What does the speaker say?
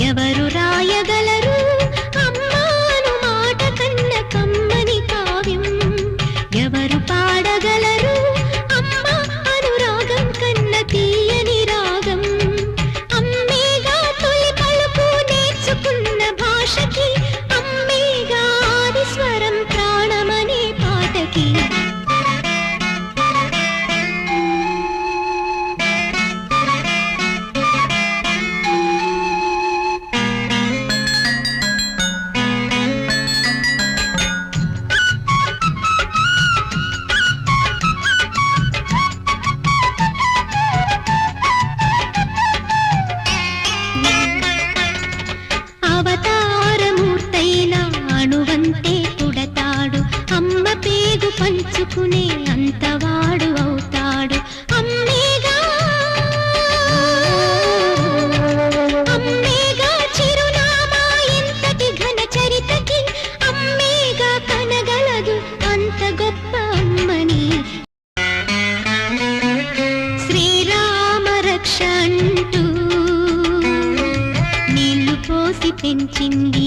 ఎవరు రాయగలరు అమ్మాను మాట కన్న కమ్మని కావ్యం? ఎవరు పాడగలరు అమ్మ అనురాగం కన్న తీయని రాగం? అమ్మేగా తొలి పలుకు నేర్చుకున్న భాషకి, అమ్మేగా ఆది స్వరం ప్రాణమనే పాటకి. అవతారమూర్తైన అణువంతే పుడతాడు, అమ్మ పేగు పంచుకునే అంతవాడు అవుతాడు. అమ్మేగా అమ్మేగా చిరునామా ఎంతటి ఘన చరితకి, అమ్మేగా కనగలదు అంత గొప్ప అమ్మని. శ్రీరామ రక్ష అంటూ నీళ్లు పోసి పెంచింది